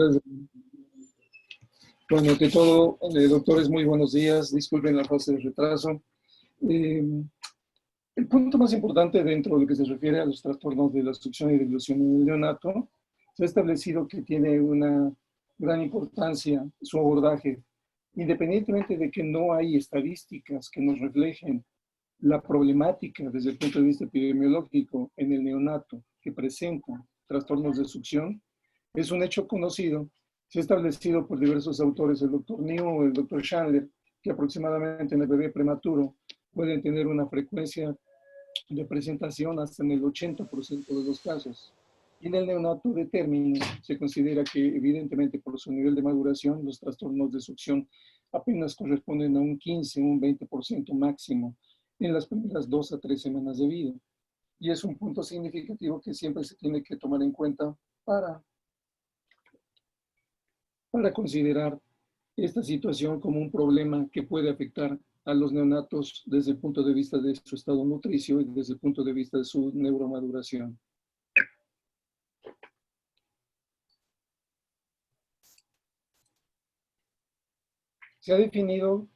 Pues, bueno, ante todo, doctores, muy buenos días. Disculpen la fase de retraso. Eh, el punto más importante dentro de lo que se refiere a los trastornos de la succión y deglución en el neonato, se ha establecido que tiene una gran importancia su abordaje, independientemente de que no hay estadísticas que nos reflejen la problemática desde el punto de vista epidemiológico en el neonato que presenta trastornos de succión. Es un hecho conocido, se ha establecido por diversos autores, el doctor New o el doctor Chandler, que aproximadamente en el bebé prematuro pueden tener una frecuencia de presentación hasta en el 80% de los casos. Y en el neonato de término se considera que evidentemente por su nivel de maduración los trastornos de succión apenas corresponden a un 15, un 20% máximo en las primeras 2 a 3 semanas de vida. Y es un punto significativo que siempre se tiene que tomar en cuenta para considerar esta situación como un problema que puede afectar a los neonatos desde el punto de vista de su estado nutricio y desde el punto de vista de su neuromaduración. Se ha definido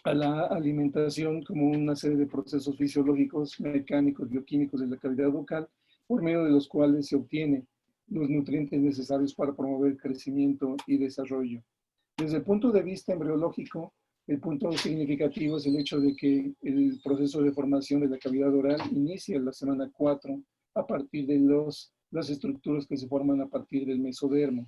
a la alimentación como una serie de procesos fisiológicos, mecánicos, bioquímicos de la cavidad bucal, por medio de los cuales se obtiene los nutrientes necesarios para promover crecimiento y desarrollo. Desde el punto de vista embriológico, el punto significativo es el hecho de que el proceso de formación de la cavidad oral inicia en la semana 4 a partir de las estructuras que se forman a partir del mesodermo.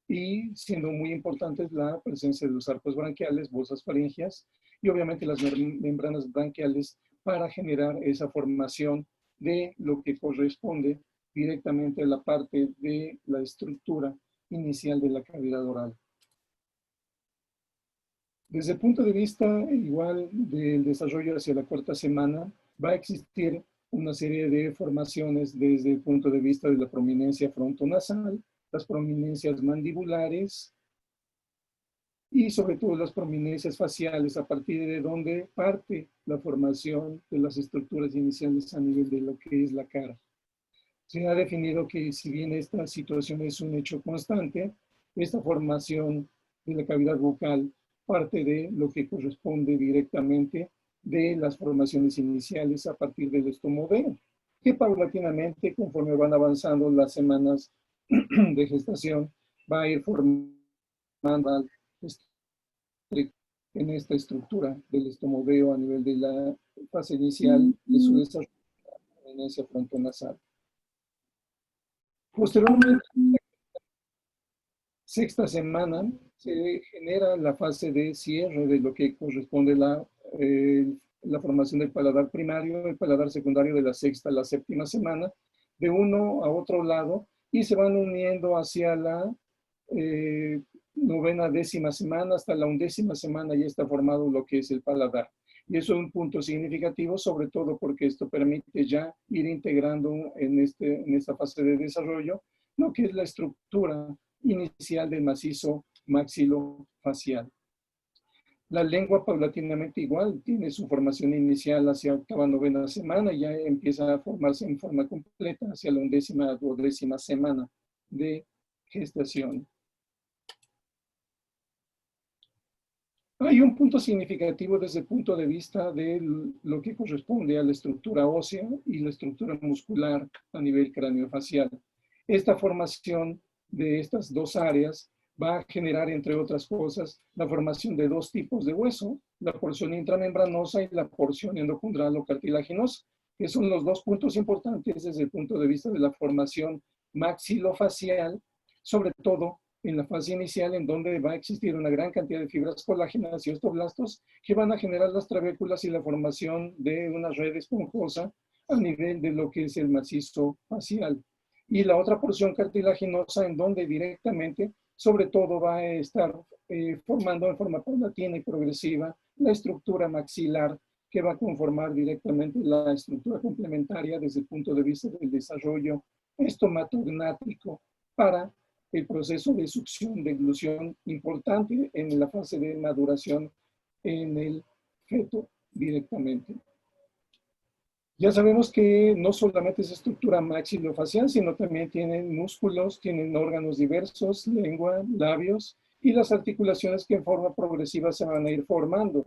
Y siendo muy importante la presencia de los arcos branquiales, bolsas faringias y obviamente las membranas branquiales para generar esa formación de lo que corresponde directamente a la parte de la estructura inicial de la cavidad oral. Desde el punto de vista igual del desarrollo hacia la cuarta semana, va a existir una serie de formaciones desde el punto de vista de la prominencia frontonasal, las prominencias mandibulares y sobre todo las prominencias faciales, a partir de donde parte la formación de las estructuras iniciales a nivel de lo que es la cara. Se ha definido que si bien esta situación es un hecho constante, esta formación de la cavidad bucal parte de lo que corresponde directamente de las formaciones iniciales a partir del estomodeo, que paulatinamente, conforme van avanzando las semanas de gestación, va a ir formando en esta estructura del estomodeo a nivel de la fase inicial de su desarrollo de la prominencia frontonasal. Posteriormente, sexta semana, se genera la fase de cierre de lo que corresponde la formación del paladar primario, el paladar secundario de la sexta a la séptima semana, de uno a otro lado, y se van uniendo hacia la novena, décima semana, hasta la 11ª semana ya está formado lo que es el paladar. Y eso es un punto significativo, sobre todo porque esto permite ya ir integrando en esta fase de desarrollo lo que es la estructura inicial del macizo maxilofacial. La lengua paulatinamente igual tiene su formación inicial hacia octava, novena semana y ya empieza a formarse en forma completa hacia la 11ª, 12ª semana de gestación. Hay un punto significativo desde el punto de vista de lo que corresponde a la estructura ósea y la estructura muscular a nivel craneofacial. Esta formación de estas dos áreas va a generar, entre otras cosas, la formación de dos tipos de hueso, la porción intramembranosa y la porción endocondral o cartilaginosa, que son los dos puntos importantes desde el punto de vista de la formación maxilofacial, sobre todo en la fase inicial, en donde va a existir una gran cantidad de fibras colágenas y osteoblastos que van a generar las trabéculas y la formación de una red esponjosa a nivel de lo que es el macizo facial. Y la otra porción cartilaginosa, en donde directamente, sobre todo, va a estar formando en forma paulatina y progresiva la estructura maxilar, que va a conformar directamente la estructura complementaria desde el punto de vista del desarrollo estomatognático para el proceso de succión, de deglución importante en la fase de maduración en el feto directamente. Ya sabemos que no solamente es estructura maxilofacial, sino también tienen músculos, tienen órganos diversos, lengua, labios y las articulaciones que en forma progresiva se van a ir formando.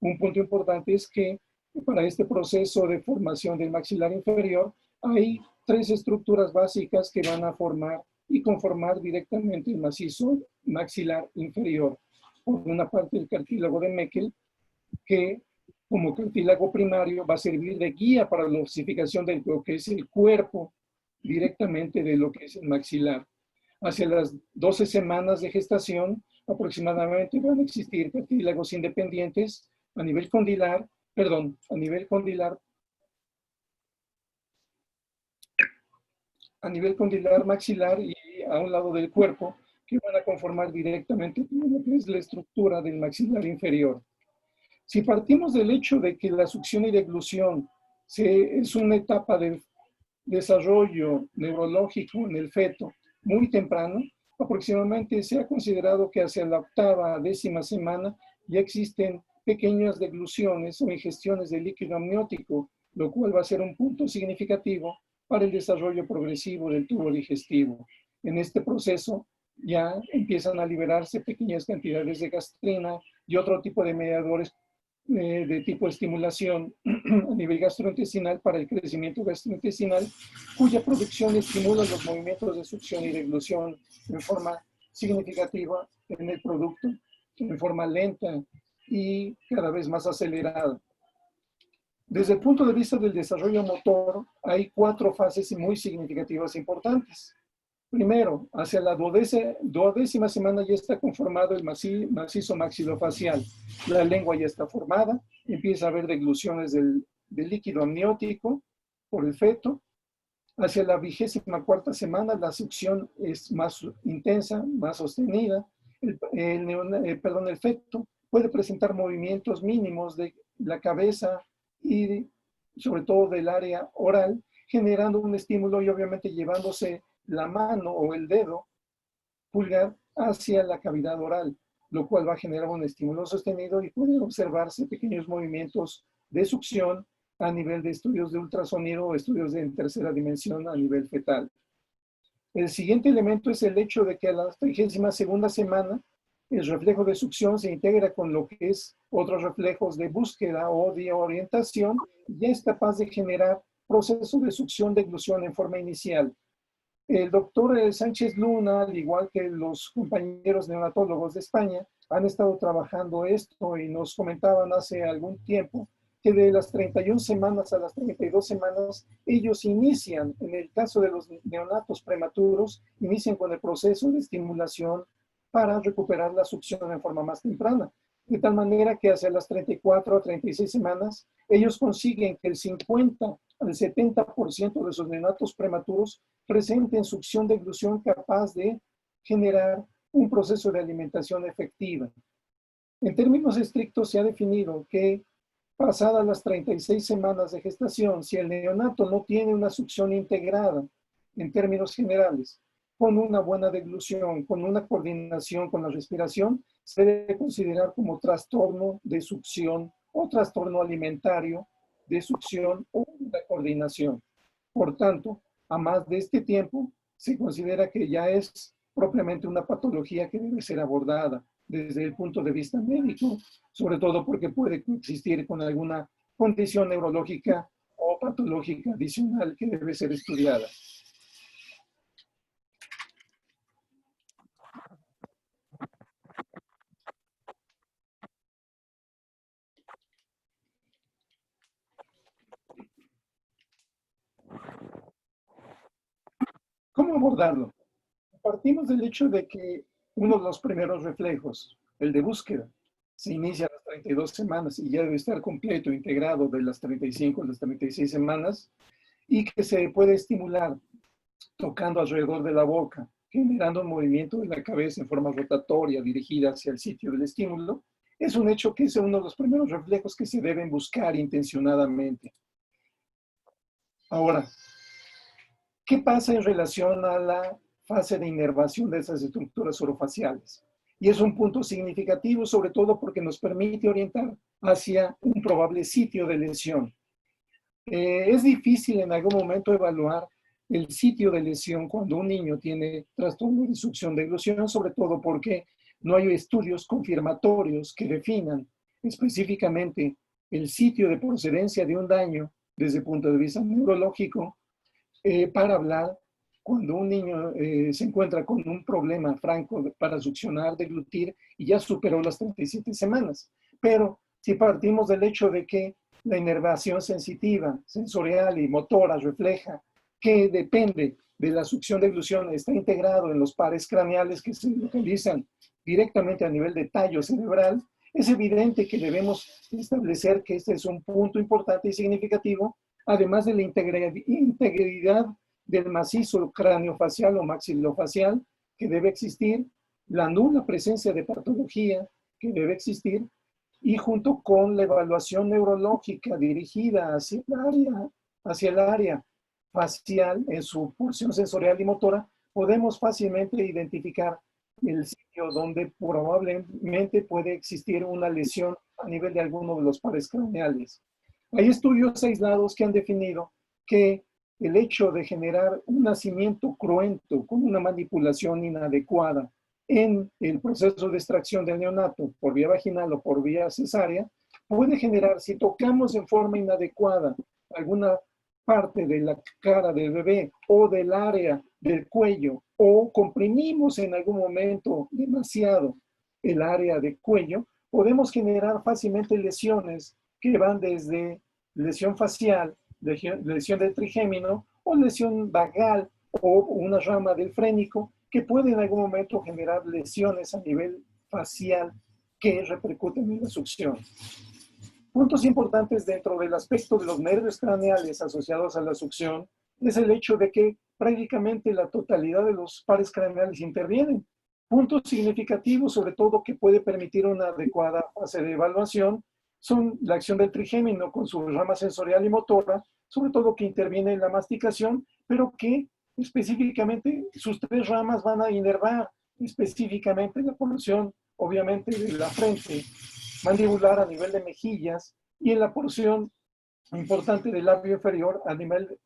Un punto importante es que para este proceso de formación del maxilar inferior hay tres estructuras básicas que van a formar y conformar directamente el macizo maxilar inferior. Por una parte, el cartílago de Meckel, que como cartílago primario va a servir de guía para la osificación de lo que es el cuerpo directamente de lo que es el maxilar. Hacia las 12 semanas de gestación aproximadamente van a existir cartílagos independientes a nivel condilar, a nivel condilar maxilar y a un lado del cuerpo que van a conformar directamente lo que es la estructura del maxilar inferior. Si partimos del hecho de que la succión y deglución es una etapa de desarrollo neurológico en el feto muy temprano, aproximadamente se ha considerado que hacia la octava, décima semana ya existen pequeñas degluciones o ingestiones de líquido amniótico, lo cual va a ser un punto significativo para el desarrollo progresivo del tubo digestivo. En este proceso ya empiezan a liberarse pequeñas cantidades de gastrina y otro tipo de mediadores de tipo de estimulación a nivel gastrointestinal para el crecimiento gastrointestinal, cuya producción estimula los movimientos de succión y deglución en forma significativa en el producto, en forma lenta y cada vez más acelerada. Desde el punto de vista del desarrollo motor, hay cuatro fases muy significativas e importantes. Primero, hacia la duodécima semana ya está conformado el macizo maxilofacial. La lengua ya está formada, empieza a haber degluciones del líquido amniótico por el feto. Hacia la 24ª semana la succión es más intensa, más sostenida. El feto puede presentar movimientos mínimos de la cabeza y sobre todo del área oral, generando un estímulo y obviamente llevándose la mano o el dedo pulgar hacia la cavidad oral, lo cual va a generar un estímulo sostenido y pueden observarse pequeños movimientos de succión a nivel de estudios de ultrasonido o estudios de tercera dimensión a nivel fetal. El siguiente elemento es el hecho de que a la 32ª semana el reflejo de succión se integra con lo que es otros reflejos de búsqueda o de orientación y es capaz de generar procesos de succión de deglución en forma inicial. El doctor Sánchez Luna, al igual que los compañeros neonatólogos de España, han estado trabajando esto y nos comentaban hace algún tiempo que de las 31 semanas a las 32 semanas, ellos inician, en el caso de los neonatos prematuros, inician con el proceso de estimulación para recuperar la succión en forma más temprana. De tal manera que hacia las 34 a 36 semanas, ellos consiguen que el 50 al 70% de sus neonatos prematuros presenten succión de deglución capaz de generar un proceso de alimentación efectiva. En términos estrictos se ha definido que pasadas las 36 semanas de gestación, si el neonato no tiene una succión integrada, en términos generales, con una buena deglución, con una coordinación con la respiración, se debe considerar como trastorno de succión o trastorno alimentario de succión o de coordinación. Por tanto, a más de este tiempo, se considera que ya es propiamente una patología que debe ser abordada desde el punto de vista médico, sobre todo porque puede coexistir con alguna condición neurológica o patológica adicional que debe ser estudiada. ¿Cómo abordarlo? Partimos del hecho de que uno de los primeros reflejos, el de búsqueda, se inicia a las 32 semanas y ya debe estar completo, integrado de las 35 a las 36 semanas y que se puede estimular tocando alrededor de la boca, generando un movimiento de la cabeza en forma rotatoria dirigida hacia el sitio del estímulo. Es un hecho que es uno de los primeros reflejos que se deben buscar intencionadamente. Ahora, ¿qué pasa en relación a la fase de inervación de esas estructuras orofaciales? Y es un punto significativo, sobre todo porque nos permite orientar hacia un probable sitio de lesión. Es difícil en algún momento evaluar el sitio de lesión cuando un niño tiene trastorno de succión de deglución, sobre todo porque no hay estudios confirmatorios que definan específicamente el sitio de procedencia de un daño desde el punto de vista neurológico para hablar cuando un niño se encuentra con un problema franco para succionar, deglutir y ya superó las 37 semanas. Pero si partimos del hecho de que la inervación sensitiva, sensorial y motora refleja que depende de la succión de deglución, está integrado en los pares craneales que se localizan directamente a nivel de tallo cerebral, es evidente que debemos establecer que este es un punto importante y significativo, además de la integridad del macizo craneofacial o maxilofacial que debe existir, la nula presencia de patología que debe existir, y junto con la evaluación neurológica dirigida hacia el área facial en su porción sensorial y motora, podemos fácilmente identificar el sitio donde probablemente puede existir una lesión a nivel de alguno de los pares craneales. Hay estudios aislados que han definido que el hecho de generar un nacimiento cruento con una manipulación inadecuada en el proceso de extracción del neonato por vía vaginal o por vía cesárea puede generar, si tocamos en forma inadecuada alguna parte de la cara del bebé o del área del cuello o comprimimos en algún momento demasiado el área del cuello, podemos generar fácilmente lesiones que van desde lesión facial, lesión del trigémino o lesión vagal o una rama del frénico que puede en algún momento generar lesiones a nivel facial que repercuten en la succión. Puntos importantes dentro del aspecto de los nervios craneales asociados a la succión es el hecho de que prácticamente la totalidad de los pares craneales intervienen. Puntos significativos, sobre todo, que puede permitir una adecuada fase de evaluación, son la acción del trigémino con su rama sensorial y motora, sobre todo que interviene en la masticación, pero que específicamente sus tres ramas van a inervar específicamente la porción, obviamente, de la frente mandibular a nivel de mejillas y en la porción importante del labio inferior a nivel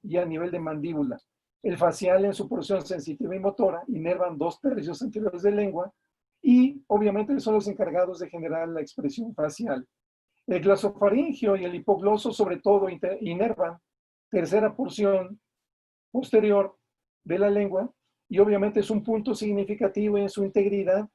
de mandíbula. El facial en su porción sensitiva y motora inervan 2/3 anteriores de lengua y obviamente son los encargados de generar la expresión facial. El glosofaringio y el hipogloso sobre todo inervan tercera porción posterior de la lengua y obviamente es un punto significativo en su integridad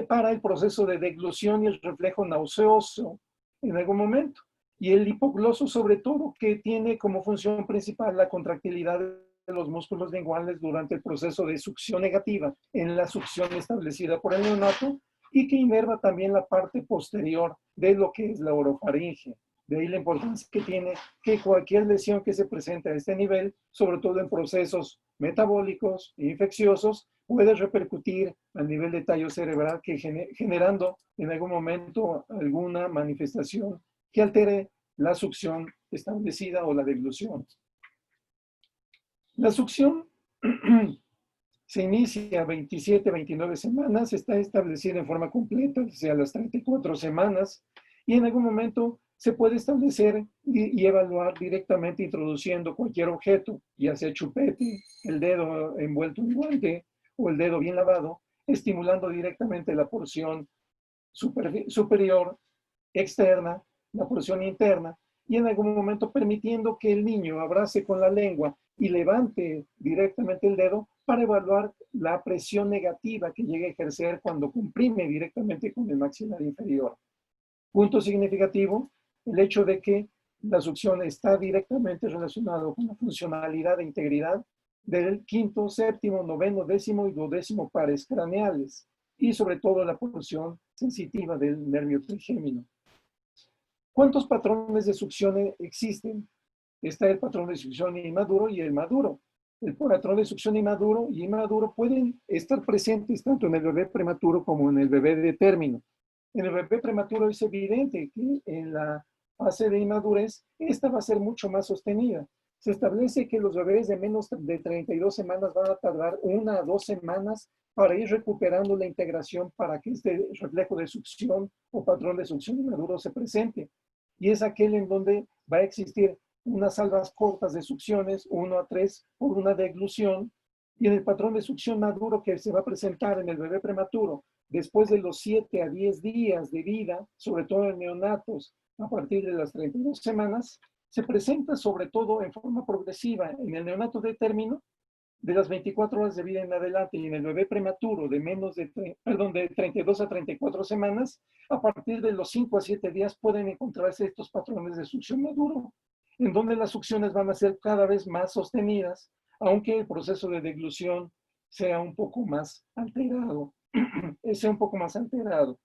para el proceso de deglución y el reflejo nauseoso en algún momento. Y el hipogloso sobre todo que tiene como función principal la contractilidad de los músculos linguales durante el proceso de succión negativa en la succión establecida por el neonato y que inerva también la parte posterior de lo que es la orofaringe. De ahí la importancia que tiene que cualquier lesión que se presente a este nivel, sobre todo en procesos metabólicos e infecciosos, puede repercutir a nivel de tallo cerebral que generando en algún momento alguna manifestación que altere la succión establecida o la deglución. La succión se inicia a 27, 29 semanas, está establecida en forma completa, o sea, las 34 semanas, y en algún momento se puede establecer y evaluar directamente introduciendo cualquier objeto, ya sea chupete, el dedo envuelto en guante o el dedo bien lavado, estimulando directamente la porción superior, externa, la porción interna, y en algún momento permitiendo que el niño abrace con la lengua y levante directamente el dedo para evaluar la presión negativa que llega a ejercer cuando comprime directamente con el maxilar inferior. Punto significativo, el hecho de que la succión está directamente relacionado con la funcionalidad e integridad del quinto, séptimo, noveno, décimo y duodécimo pares craneales y sobre todo la porción sensitiva del nervio trigémino. ¿Cuántos patrones de succión existen? Está el patrón de succión inmaduro y el maduro. El patrón de succión inmaduro y inmaduro pueden estar presentes tanto en el bebé prematuro como en el bebé de término. En el bebé prematuro es evidente que en la fase de inmadurez esta va a ser mucho más sostenida. Se establece que los bebés de menos de 32 semanas van a tardar 1 a 2 semanas para ir recuperando la integración para que este reflejo de succión o patrón de succión inmaduro se presente. Y es aquel en donde va a existir unas salvas cortas de succiones, 1 a 3 por una deglución, y en el patrón de succión maduro que se va a presentar en el bebé prematuro después de los 7 a 10 días de vida, sobre todo en neonatos a partir de las 32 semanas, se presenta sobre todo en forma progresiva en el neonato de término de las 24 horas de vida en adelante, y en el bebé prematuro de de 32 a 34 semanas, a partir de los 5 a 7 días pueden encontrarse estos patrones de succión maduro, en donde las succiones van a ser cada vez más sostenidas, aunque el proceso de deglución sea un poco más alterado. sea un poco más alterado.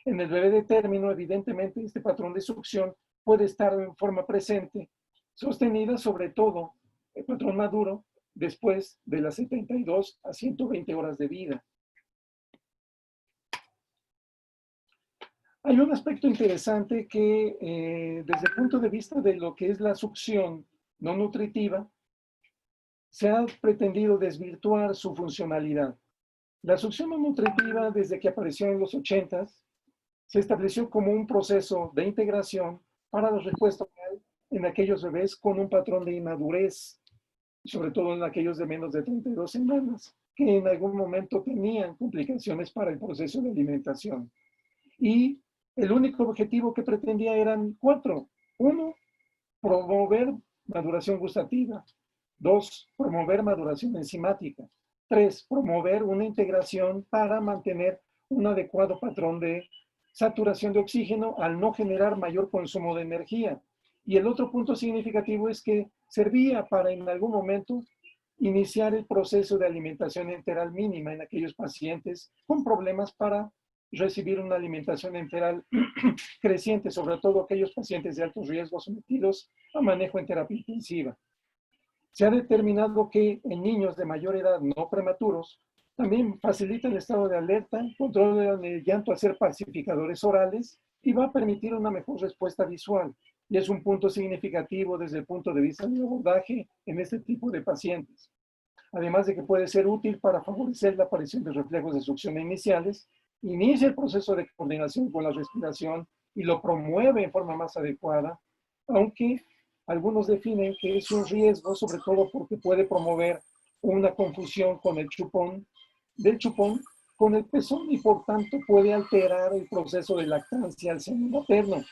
En el bebé de término, evidentemente, este patrón de succión puede estar en forma presente, sostenida sobre todo el patrón maduro después de las 72 a 120 horas de vida. Hay un aspecto interesante que desde el punto de vista de lo que es la succión no nutritiva, se ha pretendido desvirtuar su funcionalidad. La succión no nutritiva, desde que apareció en los 80s, se estableció como un proceso de integración para la respuesta oral en aquellos bebés con un patrón de inmadurez, sobre todo en aquellos de menos de 32 semanas, que en algún momento tenían complicaciones para el proceso de alimentación. Y el único objetivo que pretendía eran 4. 1, promover maduración gustativa. 2, promover maduración enzimática. 3, promover una integración para mantener un adecuado patrón de saturación de oxígeno al no generar mayor consumo de energía. Y el otro punto significativo es que servía para en algún momento iniciar el proceso de alimentación enteral mínima en aquellos pacientes con problemas para recibir una alimentación enteral creciente, sobre todo aquellos pacientes de alto riesgo sometidos a manejo en terapia intensiva. Se ha determinado que en niños de mayor edad no prematuros también facilita el estado de alerta, controlan el llanto al ser pacificadores orales y va a permitir una mejor respuesta visual. Y es un punto significativo desde el punto de vista del abordaje en este tipo de pacientes. Además de que puede ser útil para favorecer la aparición de reflejos de succión iniciales, inicia el proceso de coordinación con la respiración y lo promueve en forma más adecuada, aunque algunos definen que es un riesgo, sobre todo porque puede promover una confusión con el chupón, con el pezón, y por tanto puede alterar el proceso de lactancia al seno materno.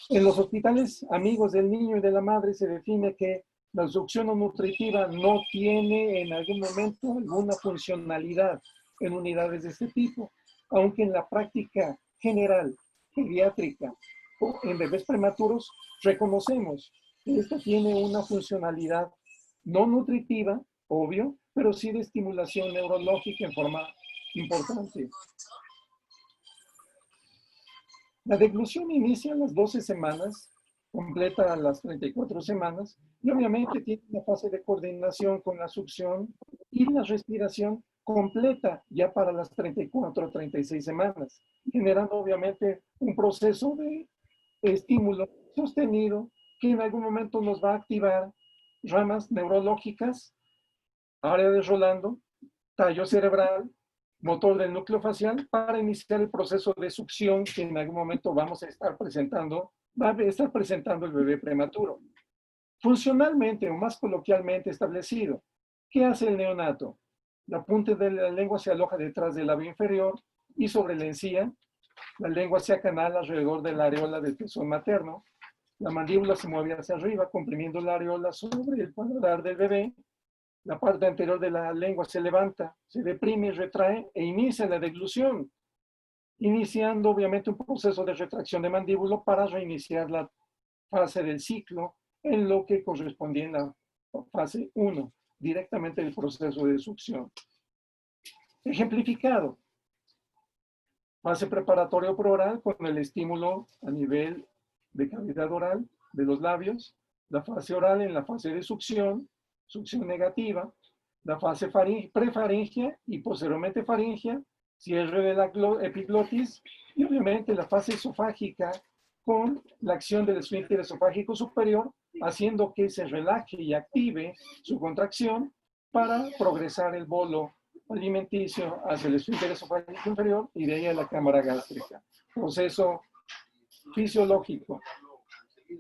En los hospitales amigos del niño y de la madre se define que la succión no nutritiva no tiene en algún momento alguna funcionalidad en unidades de este tipo, aunque en la práctica general, pediátrica o en bebés prematuros, reconocemos que esta tiene una funcionalidad no nutritiva, obvio, pero sí de estimulación neurológica en forma importante. La deglución inicia a las 12 semanas, completa a las 34 semanas, y obviamente tiene una fase de coordinación con la succión y la respiración completa ya para las 34 o 36 semanas, generando obviamente un proceso de estímulo sostenido que en algún momento nos va a activar ramas neurológicas, área de Rolando, tallo cerebral, motor del núcleo facial, para iniciar el proceso de succión que en algún momento va a estar presentando el bebé prematuro. Funcionalmente o más coloquialmente establecido, ¿qué hace el neonato? La punta de la lengua se aloja detrás del labio inferior y sobre la encía. La lengua se acanala alrededor de la areola del pezón materno. La mandíbula se mueve hacia arriba, comprimiendo la areola sobre el paladar del bebé. La parte anterior de la lengua se levanta, se deprime, retrae e inicia la deglución, iniciando obviamente un proceso de retracción de mandíbula para reiniciar la fase del ciclo en lo que correspondía en la fase 1, directamente el proceso de succión. Ejemplificado. Fase preparatoria preoral con el estímulo a nivel de cavidad oral de los labios, la fase oral en la fase de succión negativa, la fase prefaringia y posteriormente faringia, cierre de la epiglotis y obviamente la fase esofágica con la acción del esfínter esofágico superior, haciendo que se relaje y active su contracción para progresar el bolo alimenticio hacia el esfínter esofágico inferior y de ahí a la cámara gástrica. Proceso fisiológico.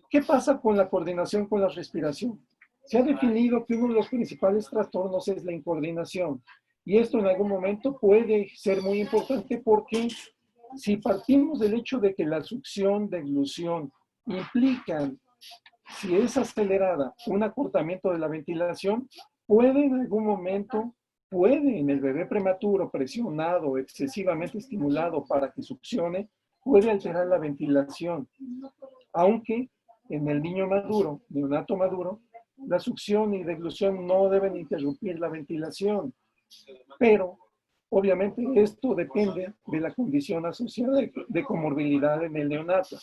¿Qué pasa con la coordinación con la respiración? Se ha definido que uno de los principales trastornos es la incoordinación. Y esto en algún momento puede ser muy importante porque si partimos del hecho de que la succión, deglución implican, si es acelerada, un acortamiento de la ventilación, puede en algún momento, puede en el bebé prematuro, presionado, excesivamente estimulado para que succione, puede alterar la ventilación. Aunque en el niño maduro, neonato maduro, la succión y deglución no deben interrumpir la ventilación. Pero, obviamente, esto depende de la condición asociada de comorbilidad en el neonato.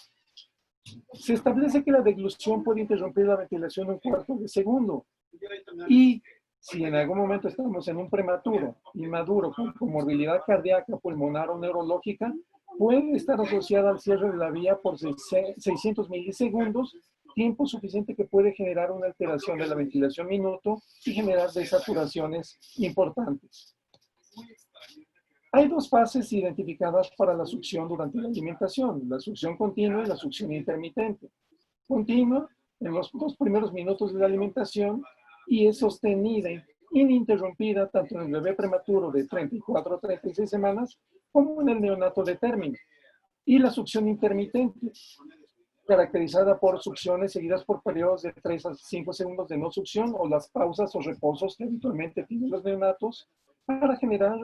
Se establece que la deglución puede interrumpir la ventilación un cuarto de segundo. Y si en algún momento estamos en un prematuro inmaduro con comorbilidad cardíaca, pulmonar o neurológica, puede estar asociada al cierre de la vía por 600 milisegundos, tiempo suficiente que puede generar una alteración de la ventilación minuto y generar desaturaciones importantes. Hay dos fases identificadas para la succión durante la alimentación, la succión continua y la succión intermitente. Continua en los 2 primeros minutos de la alimentación y es sostenida, ininterrumpida, tanto en el bebé prematuro de 34 a 36 semanas como en el neonato de término. Y la succión intermitente, caracterizada por succiones seguidas por periodos de 3 a 5 segundos de no succión o las pausas o reposos que habitualmente tienen los neonatos para generar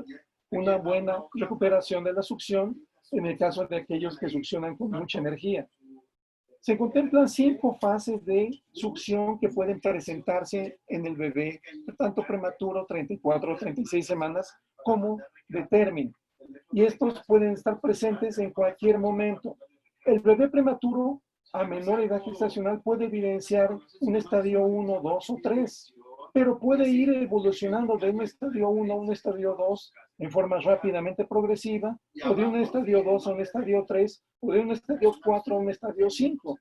una buena recuperación de la succión en el caso de aquellos que succionan con mucha energía. Se contemplan 5 fases de succión que pueden presentarse en el bebé, tanto prematuro, 34 o 36 semanas, como de término. Y estos pueden estar presentes en cualquier momento. El bebé prematuro a menor edad gestacional puede evidenciar un estadio 1, 2 o 3, pero puede ir evolucionando de un estadio 1 a un estadio 2 en forma rápidamente progresiva, o de un estadio 2 a un estadio 3, o de un estadio 4 a un estadio 5.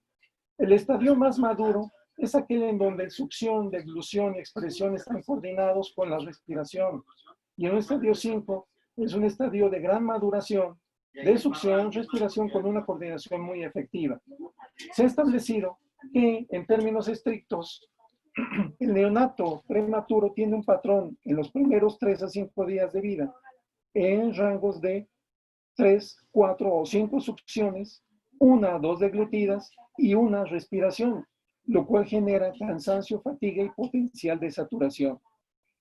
El estadio más maduro es aquel en donde succión, deglución y expresión están coordinados con la respiración. Y en un estadio 5 es un estadio de gran maduración, de succión, respiración con una coordinación muy efectiva. Se ha establecido que, en términos estrictos, el neonato prematuro tiene un patrón en los primeros 3 a 5 días de vida en rangos de 3, 4 o 5 succiones, 1 a 2 deglutidas y una respiración, lo cual genera cansancio, fatiga y potencial de saturación.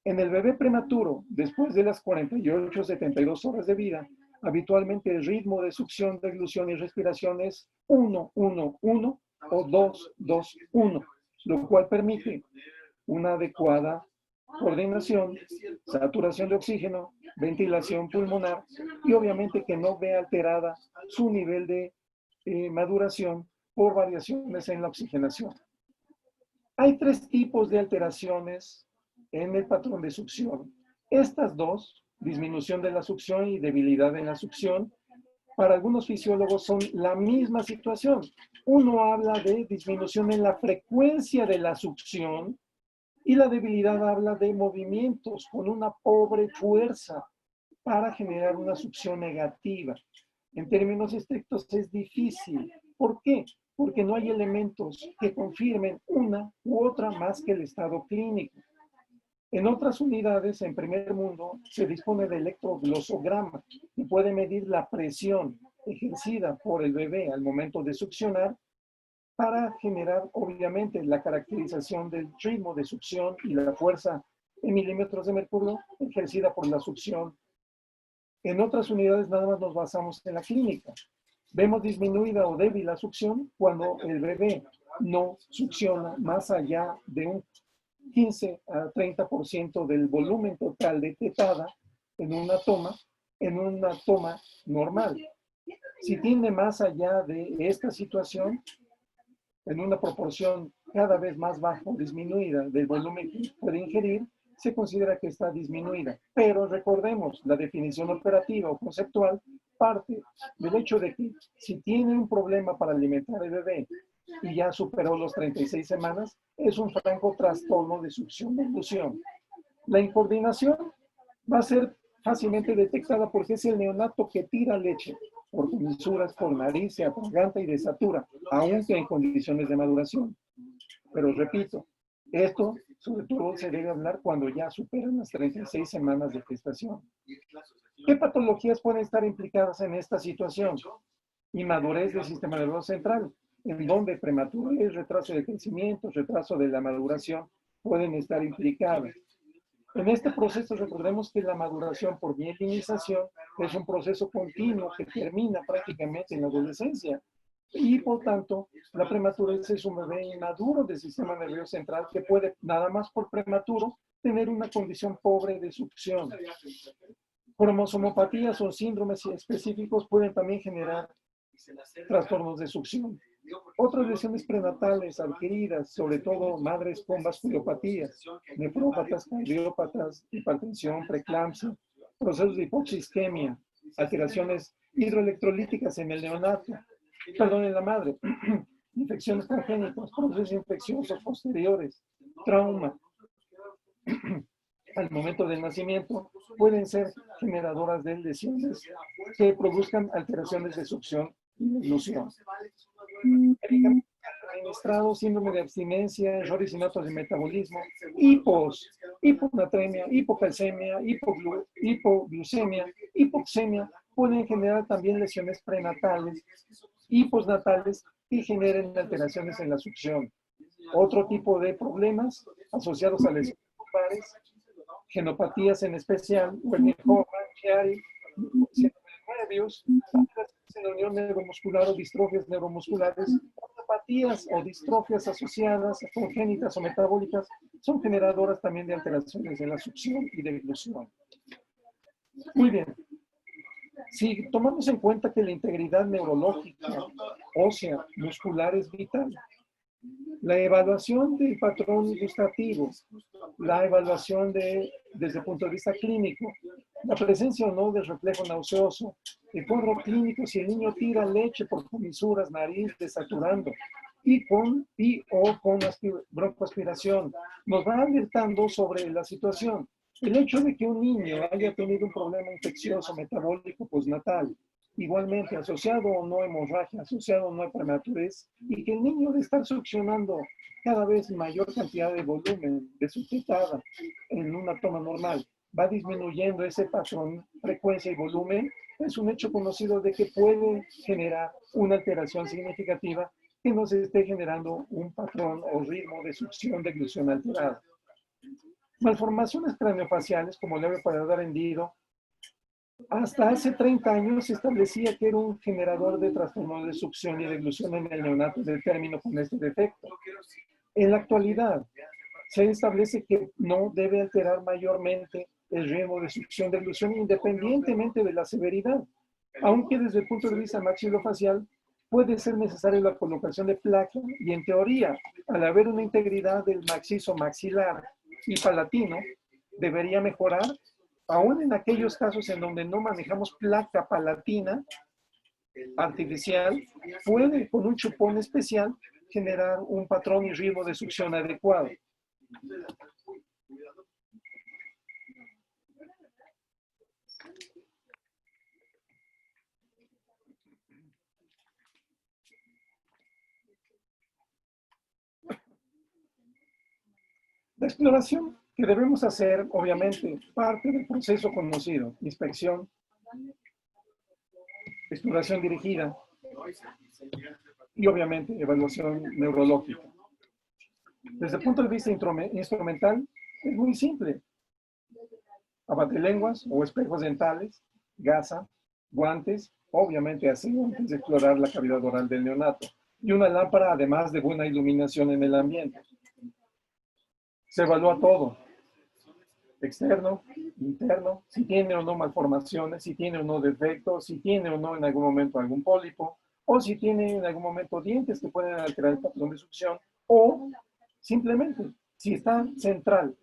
En el bebé prematuro, después de las 48 o 72 horas de vida, habitualmente el ritmo de succión, deglución y respiración es 1, 1, 1 o 2, 2, 1, lo cual permite una adecuada coordinación, saturación de oxígeno, ventilación pulmonar y obviamente que no vea alterada su nivel de maduración por variaciones en la oxigenación. Hay 3 tipos de alteraciones en el patrón de succión. Estas dos, disminución de la succión y debilidad en la succión, para algunos fisiólogos son la misma situación. Uno habla de disminución en la frecuencia de la succión y la debilidad habla de movimientos con una pobre fuerza para generar una succión negativa. En términos estrictos es difícil. ¿Por qué? Porque no hay elementos que confirmen una u otra más que el estado clínico. En otras unidades, en primer mundo, se dispone de electroglosograma y puede medir la presión ejercida por el bebé al momento de succionar para generar, obviamente, la caracterización del ritmo de succión y la fuerza en milímetros de mercurio ejercida por la succión. En otras unidades nada más nos basamos en la clínica. Vemos disminuida o débil la succión cuando el bebé no succiona más allá de un 15 a 30% del volumen total de tetada en una toma normal. Si tiende más allá de esta situación, en una proporción cada vez más baja o disminuida del volumen que puede ingerir, se considera que está disminuida. Pero recordemos, la definición operativa o conceptual parte del hecho de que si tiene un problema para alimentar al bebé y ya superó los 36 semanas, es un franco trastorno de succión-deglución. La incoordinación va a ser fácilmente detectada porque es el neonato que tira leche. por comisuras, por nariz, se atraganta y desatura, aunque en condiciones de maduración. Pero repito, esto sobre todo se debe hablar cuando ya superan las 36 semanas de gestación. ¿Qué patologías pueden estar implicadas en esta situación? Inmadurez del sistema nervioso central, en donde prematurez, retraso de crecimiento, retraso de la maduración pueden estar implicadas. En este proceso recordemos que la maduración por mielinización es un proceso continuo que termina prácticamente en la adolescencia y por tanto la prematurez es un bebé inmaduro del sistema nervioso central que puede nada más por prematuro tener una condición pobre de succión. Cromosomopatías o síndromes específicos pueden también generar trastornos de succión. Otras lesiones prenatales adquiridas, sobre todo madres con vasculopatías, nefrópatas, cardiópatas, hipertensión, preeclampsia, procesos de hipoxisquemia, alteraciones hidroelectrolíticas en el neonato, perdón, en la madre, infecciones congénitas, procesos infecciosos posteriores, trauma, al momento del nacimiento, pueden ser generadoras de lesiones que produzcan alteraciones de succión y deglución. Medicamentos administrados, síndrome de abstinencia, errores innatos de metabolismo, hiponatremia, hipocalcemia, hipoglucemia, hipoxemia, pueden generar también lesiones prenatales y postnatales que generen alteraciones en la succión. Otro tipo de problemas asociados a lesiones lumbares, genopatías en especial, Wernicke, Chiari, nervios, en la unión neuromuscular o distrofias neuromusculares, apatías o distrofias asociadas, congénitas o metabólicas, son generadoras también de alteraciones en la succión y de deglución. Muy bien. Si tomamos en cuenta que la integridad neurológica, ósea, muscular es vital, la evaluación del patrón gustativo, la evaluación desde el punto de vista clínico, la presencia o no del reflejo nauseoso, el cuadro clínico si el niño tira leche por comisuras, nariz, desaturando, y con broncoaspiración, nos va alertando sobre la situación. El hecho de que un niño haya tenido un problema infeccioso metabólico postnatal, igualmente asociado o no a hemorragia, asociado o no a prematurez, y que el niño de estar succionando cada vez mayor cantidad de volumen de su tetada en una toma normal, va disminuyendo ese patrón, frecuencia y volumen, es un hecho conocido de que puede generar una alteración significativa que nos esté generando un patrón o ritmo de succión de deglución alterado. Malformaciones craneofaciales, como leve paladar hendido, hasta hace 30 años se establecía que era un generador de trastornos de succión y deglución en el neonato del término con este defecto. En la actualidad, se establece que no debe alterar mayormente el ritmo de succión deglución independientemente de la severidad, aunque desde el punto de vista maxilofacial puede ser necesaria la colocación de placa y en teoría, al haber una integridad del maxiso maxilar y palatino, debería mejorar, aún en aquellos casos en donde no manejamos placa palatina artificial, puede con un chupón especial generar un patrón y ritmo de succión adecuado. La exploración que debemos hacer, obviamente, parte del proceso conocido, inspección, exploración dirigida y, obviamente, evaluación neurológica. Desde el punto de vista instrumental, es muy simple. Abatelenguas o espejos dentales, gasa, guantes, obviamente así antes de explorar la cavidad oral del neonato, y una lámpara, además de buena iluminación en el ambiente. Se evalúa todo, externo, interno, si tiene o no malformaciones, si tiene o no defectos, si tiene o no en algún momento algún pólipo, o si tiene en algún momento dientes que pueden alterar el patrón de succión, o simplemente si está central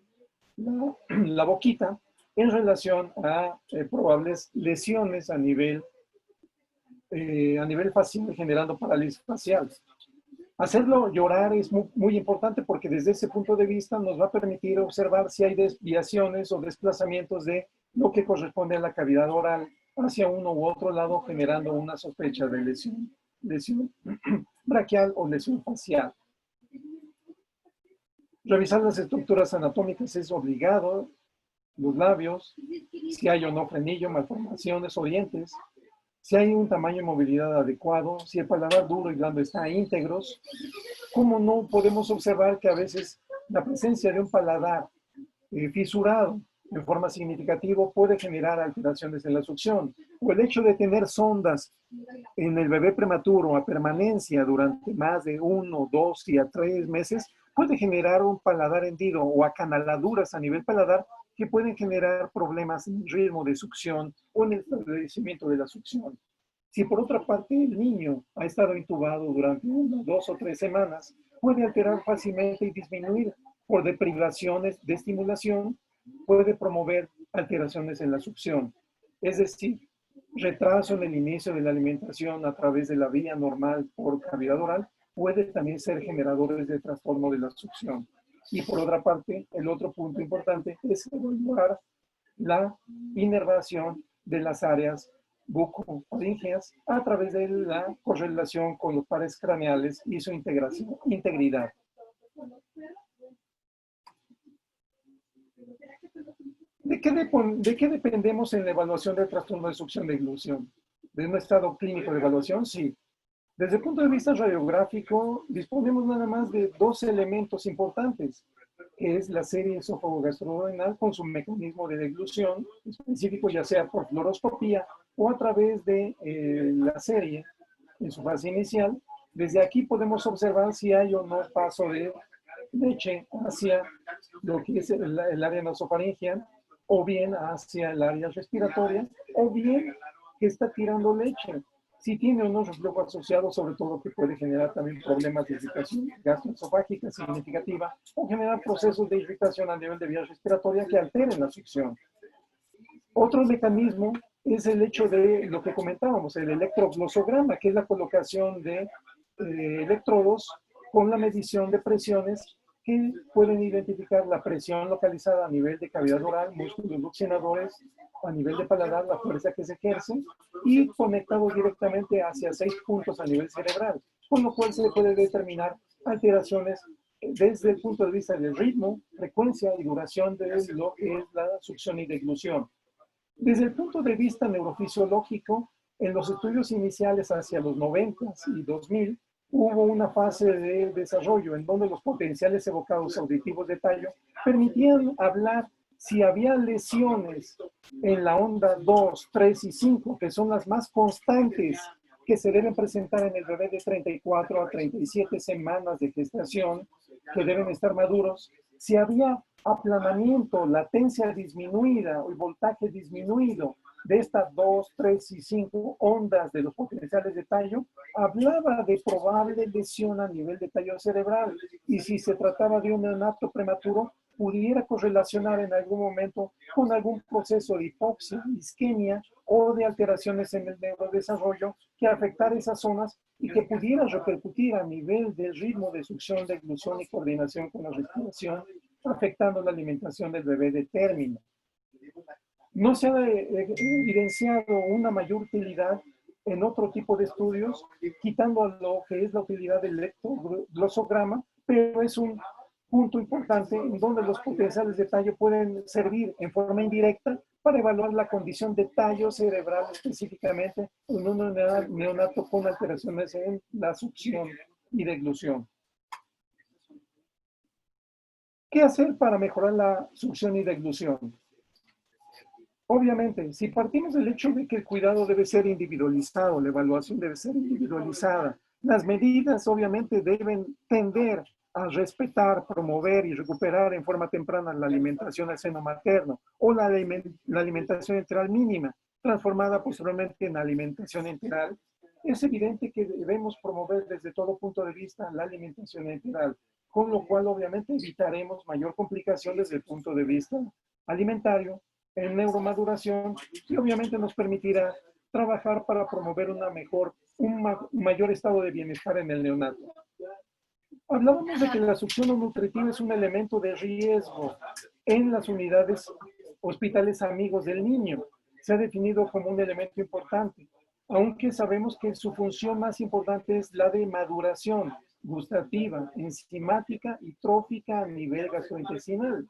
la boquita en relación a probables lesiones a nivel facial, generando parálisis facial. Hacerlo llorar es muy importante porque desde ese punto de vista nos va a permitir observar si hay desviaciones o desplazamientos de lo que corresponde a la cavidad oral hacia uno u otro lado, generando una sospecha de lesión braquial o lesión facial. Revisar las estructuras anatómicas es obligado, los labios, si hay o no frenillo, malformaciones o dientes, si hay un tamaño y movilidad adecuado, si el paladar duro y blando está íntegros. ¿Cómo no podemos observar que a veces la presencia de un paladar fisurado en forma significativa puede generar alteraciones en la succión? O el hecho de tener sondas en el bebé prematuro a permanencia durante más de 1, 2 y a 3 meses puede generar un paladar hendido o acanaladuras a nivel paladar que pueden generar problemas en el ritmo de succión o en el establecimiento de la succión. Si por otra parte el niño ha estado intubado durante 1, 2 o 3 semanas, puede alterar fácilmente y disminuir por deprivaciones de estimulación, puede promover alteraciones en la succión. Es decir, retraso en el inicio de la alimentación a través de la vía normal por cavidad oral puede también ser generadores de trastorno de la succión. Y por otra parte, el otro punto importante es evaluar la inervación de las áreas bucofaríngeas a través de la correlación con los pares craneales y su integridad. ¿De qué dependemos en la evaluación del trastorno de succión de deglución? ¿De un estado clínico de evaluación? Sí. Desde el punto de vista radiográfico, disponemos nada más de 2 elementos importantes, que es la serie esófago-gastroduodenal con su mecanismo de deglución específico, ya sea por fluoroscopía o a través de la serie en su fase inicial. Desde aquí podemos observar si hay o no paso de leche hacia lo que es el área nasofaringea, o bien hacia el área respiratoria, o bien que está tirando leche. Si tiene o no reflujo asociado, sobre todo que puede generar también problemas de irritación gastroesofágica significativa o generar procesos de irritación a nivel de vía respiratoria que alteren la succión. Otro mecanismo es el hecho de lo que comentábamos, el electroglosograma, que es la colocación de electrodos con la medición de presiones que pueden identificar la presión localizada a nivel de cavidad oral, músculos succionadores, a nivel de paladar, la fuerza que se ejerce, y conectado directamente hacia 6 puntos a nivel cerebral, con lo cual se puede determinar alteraciones desde el punto de vista del ritmo, frecuencia y duración de lo que es la succión y deglución. Desde el punto de vista neurofisiológico, en los estudios iniciales hacia los 90 y 2000, hubo una fase de desarrollo en donde los potenciales evocados auditivos de tallo permitían hablar si había lesiones en la onda 2, 3 y 5, que son las más constantes que se deben presentar en el bebé de 34 a 37 semanas de gestación, que deben estar maduros, si había aplanamiento, latencia disminuida o voltaje disminuido de estas 2, 3 y 5 ondas de los potenciales de tallo, hablaba de probable lesión a nivel de tallo cerebral. Y si se trataba de un neonato prematuro, pudiera correlacionar en algún momento con algún proceso de hipoxia, isquemia o de alteraciones en el neurodesarrollo que afectara esas zonas y que pudiera repercutir a nivel del ritmo de succión, deglución y coordinación con la respiración, afectando la alimentación del bebé de término. No se ha evidenciado una mayor utilidad en otro tipo de estudios, quitando lo que es la utilidad del electroglosograma, pero es un punto importante en donde los potenciales de tallo pueden servir en forma indirecta para evaluar la condición de tallo cerebral específicamente en un neonato con alteraciones en la succión y deglución. ¿Qué hacer para mejorar la succión y deglución? Obviamente, si partimos del hecho de que el cuidado debe ser individualizado, la evaluación debe ser individualizada, las medidas obviamente deben tender a respetar, promover y recuperar en forma temprana la alimentación al seno materno o la alimentación enteral mínima, transformada posteriormente en alimentación enteral. Es evidente que debemos promover desde todo punto de vista la alimentación enteral, con lo cual obviamente evitaremos mayor complicación desde el punto de vista alimentario, en neuromaduración, y obviamente nos permitirá trabajar para promover un mayor estado de bienestar en el neonato. Hablábamos de que la succión no nutritiva es un elemento de riesgo en las unidades hospitales amigos del niño. se ha definido como un elemento importante, aunque sabemos que su función más importante es la de maduración gustativa, enzimática y trófica a nivel gastrointestinal,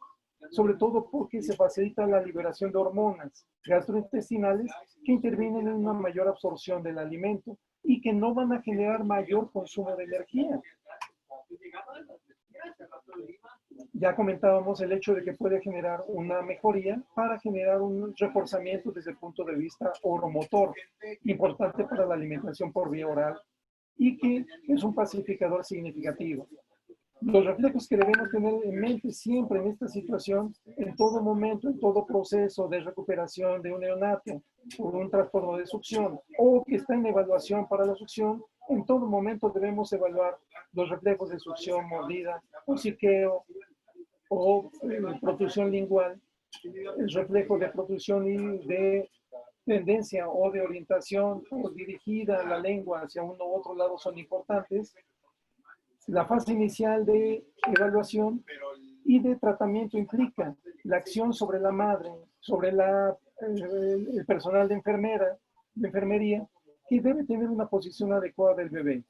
sobre todo porque se facilita la liberación de hormonas gastrointestinales que intervienen en una mayor absorción del alimento y que no van a generar mayor consumo de energía. Ya comentábamos el hecho de que puede generar una mejoría para generar un reforzamiento desde el punto de vista oromotor, importante para la alimentación por vía oral y que es un pacificador significativo. Los reflejos que debemos tener en mente siempre en esta situación, en todo momento, en todo proceso de recuperación de un neonato por un trastorno de succión o que está en evaluación para la succión, en todo momento debemos evaluar los reflejos de succión, mordida, hociqueo o protrusión lingual, el reflejo de protrusión y de tendencia o de orientación o dirigida la lengua hacia uno u otro lado son importantes. La fase inicial de evaluación y de tratamiento implica la acción sobre la madre, sobre el personal de enfermería, que debe tener una posición adecuada del bebé.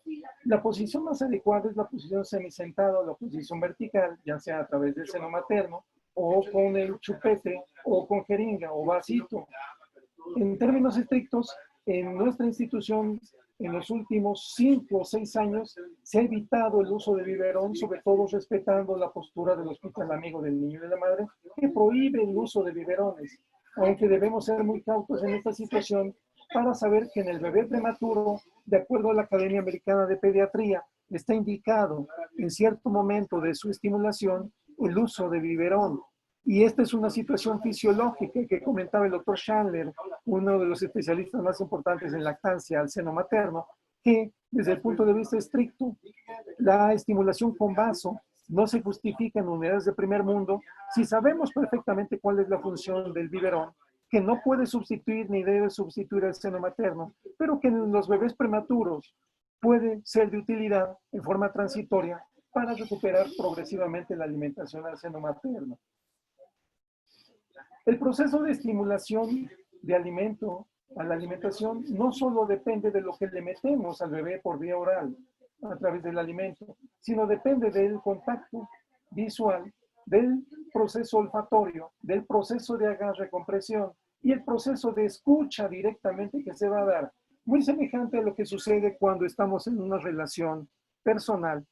La posición más adecuada es la posición semisentada o la posición vertical, ya sea a través del seno materno, o con el chupete, o con jeringa, o vasito. En términos estrictos, en nuestra institución, en los últimos 5 o 6 años, se ha evitado el uso de biberón, sobre todo respetando la postura del Hospital Amigo del Niño y de la Madre, que prohíbe el uso de biberones, aunque debemos ser muy cautos en esta situación para saber que en el bebé prematuro, de acuerdo a la Academia Americana de Pediatría, está indicado en cierto momento de su estimulación el uso de biberón. Y esta es una situación fisiológica que comentaba el doctor Chandler, uno de los especialistas más importantes en lactancia al seno materno, que desde el punto de vista estricto, la estimulación con vaso no se justifica en unidades de primer mundo si sabemos perfectamente cuál es la función del biberón, que no puede sustituir ni debe sustituir al seno materno, pero que en los bebés prematuros puede ser de utilidad en forma transitoria para recuperar progresivamente la alimentación al seno materno. El proceso de estimulación de alimento a la alimentación no solo depende de lo que le metemos al bebé por vía oral a través del alimento, sino depende del contacto visual, del proceso olfatorio, del proceso de agarre compresión y el proceso de escucha directamente que se va a dar, muy semejante a lo que sucede cuando estamos en una relación personal,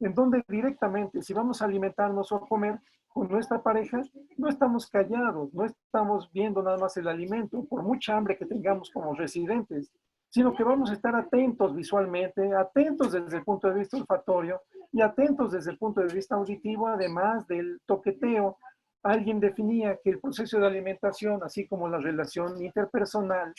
en donde directamente, si vamos a alimentarnos o a comer con nuestra pareja, no estamos callados, no estamos viendo nada más el alimento, por mucha hambre que tengamos como residentes, sino que vamos a estar atentos visualmente, atentos desde el punto de vista olfatorio y atentos desde el punto de vista auditivo, además del toqueteo. Alguien definía que el proceso de alimentación, así como la relación interpersonal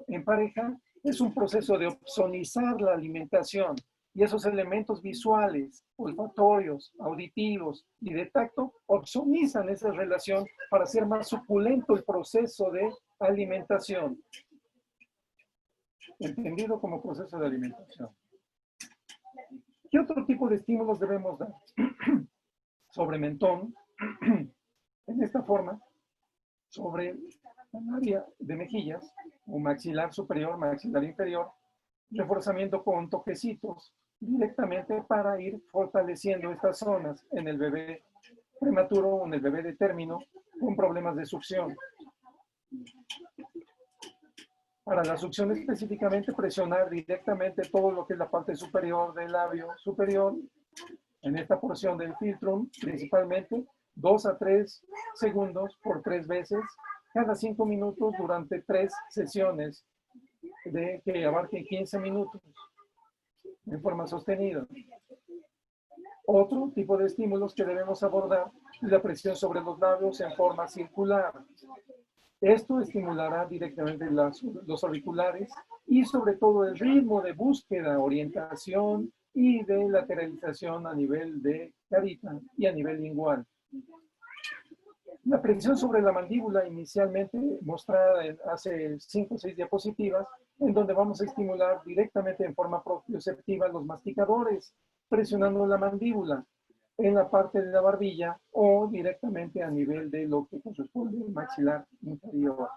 en pareja, es un proceso de opsonizar la alimentación. Y esos elementos visuales, olfatorios, auditivos y de tacto opsonizan esa relación para hacer más suculento el proceso de alimentación, entendido como proceso de alimentación. ¿Qué otro tipo de estímulos debemos dar? Sobre mentón, en esta forma, sobre el área de mejillas, o maxilar superior, maxilar inferior, reforzamiento con toquecitos directamente para ir fortaleciendo estas zonas en el bebé prematuro o en el bebé de término con problemas de succión. Para la succión específicamente, presionar directamente todo lo que es la parte superior del labio superior, en esta porción del filtrum, principalmente 2 a 3 segundos por 3 veces, cada 5 minutos durante 3 sesiones de que abarquen 15 minutos en forma sostenida. Otro tipo de estímulos que debemos abordar es la presión sobre los labios en forma circular. Esto estimulará directamente los auriculares y sobre todo el ritmo de búsqueda, orientación y de lateralización a nivel de carita y a nivel lingual. La presión sobre la mandíbula inicialmente mostrada hace 5 o 6 diapositivas, en donde vamos a estimular directamente en forma propioceptiva los masticadores, presionando la mandíbula en la parte de la barbilla o directamente a nivel de lo que corresponde al maxilar inferior.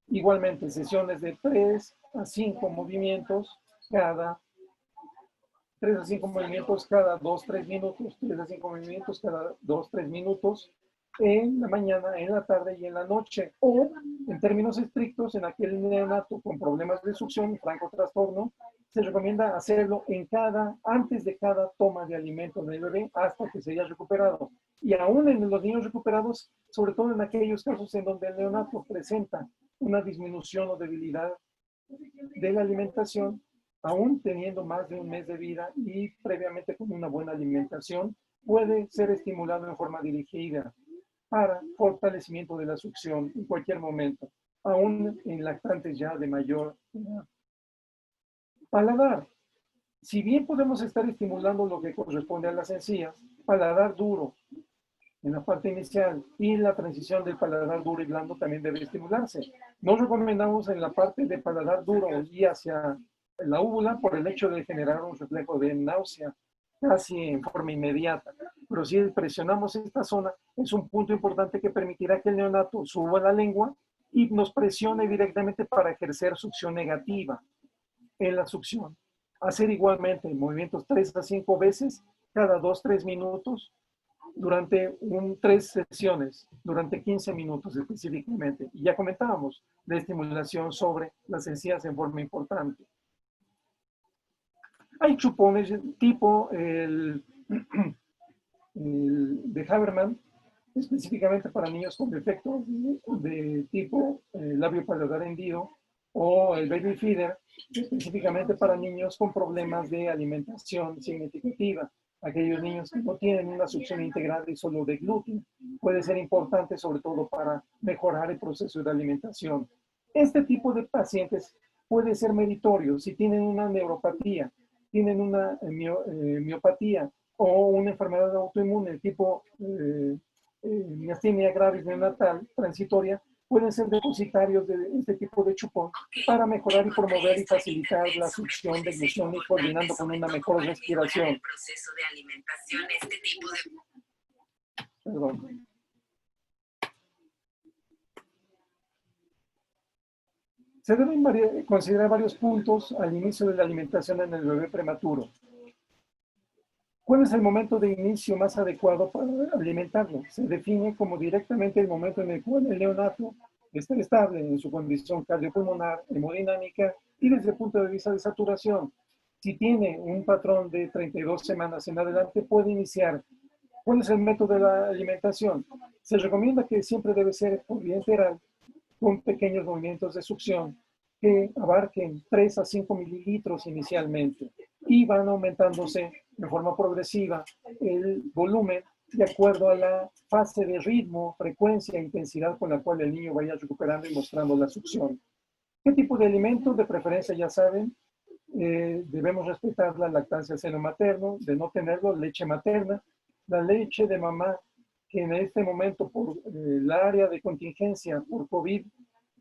Igualmente, sesiones de 3 a 5 movimientos cada 3 a 5 movimientos cada 2-3 minutos, 3 a 5 movimientos cada 2-3 minutos en la mañana, en la tarde y en la noche. O, en términos estrictos, en aquel neonato con problemas de succión, franco trastorno, se recomienda hacerlo antes de cada toma de alimento del bebé hasta que se haya recuperado. Y aún en los niños recuperados, sobre todo en aquellos casos en donde el neonato presenta una disminución o debilidad de la alimentación, aún teniendo más de un mes de vida y previamente con una buena alimentación, puede ser estimulado en forma dirigida para fortalecimiento de la succión en cualquier momento, aún en lactantes ya de mayor edad. Paladar. Si bien podemos estar estimulando lo que corresponde a las encías, paladar duro en la parte inicial y la transición del paladar duro y blando también debe estimularse. No recomendamos en la parte de paladar duro y hacia la úvula por el hecho de generar un reflejo de náusea casi en forma inmediata. Pero si presionamos esta zona, es un punto importante que permitirá que el neonato suba la lengua y nos presione directamente para ejercer succión negativa en la succión. Hacer igualmente movimientos 3 a 5 veces cada 2-3 minutos durante 3 sesiones, durante 15 minutos específicamente. Y ya comentábamos de estimulación sobre las encías en forma importante. Hay chupones tipo el de Haberman, específicamente para niños con defectos de tipo labio paladar hendido, o el baby feeder, específicamente para niños con problemas de alimentación significativa. Aquellos niños que no tienen una succión integrada y solo de gluten, puede ser importante sobre todo para mejorar el proceso de alimentación. Este tipo de pacientes puede ser meritorio si tienen una neuropatía, tienen una miopatía o una enfermedad autoinmune tipo miastenia gravis neonatal transitoria, pueden ser depositarios de este tipo de chupón para mejorar y promover y facilitar la succión de glucón y coordinando con una mejor respiración. Perdón. Se deben considerar varios puntos al inicio de la alimentación en el bebé prematuro. ¿Cuál es el momento de inicio más adecuado para alimentarlo? Se define como directamente el momento en el cual el neonato está estable en su condición cardiopulmonar, hemodinámica y desde el punto de vista de saturación. Si tiene un patrón de 32 semanas en adelante, puede iniciar. ¿Cuál es el método de la alimentación? Se recomienda que siempre debe ser por vía enteral, con pequeños movimientos de succión que abarquen 3 a 5 mililitros inicialmente y van aumentándose de forma progresiva el volumen de acuerdo a la fase de ritmo, frecuencia e intensidad con la cual el niño vaya recuperando y mostrando la succión. ¿Qué tipo de alimentos? De preferencia, ya saben, debemos respetar la lactancia seno materno, de no tenerlo, leche materna, la leche de mamá, que en este momento por el área de contingencia por COVID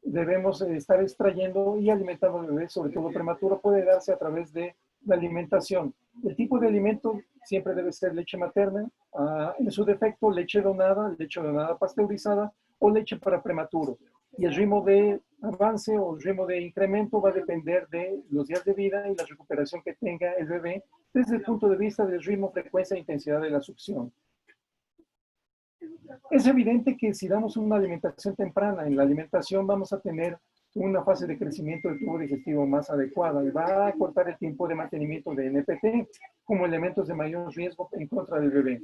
debemos estar extrayendo y alimentando al bebé, sobre todo prematuro, puede darse a través de la alimentación. El tipo de alimento siempre debe ser leche materna, en su defecto leche donada pasteurizada o leche para prematuro. Y el ritmo de avance o el ritmo de incremento va a depender de los días de vida y la recuperación que tenga el bebé desde el punto de vista del ritmo, frecuencia e intensidad de la succión. Es evidente que si damos una alimentación temprana, en la alimentación vamos a tener una fase de crecimiento del tubo digestivo más adecuada y va a cortar el tiempo de mantenimiento de NPT como elementos de mayor riesgo en contra del bebé.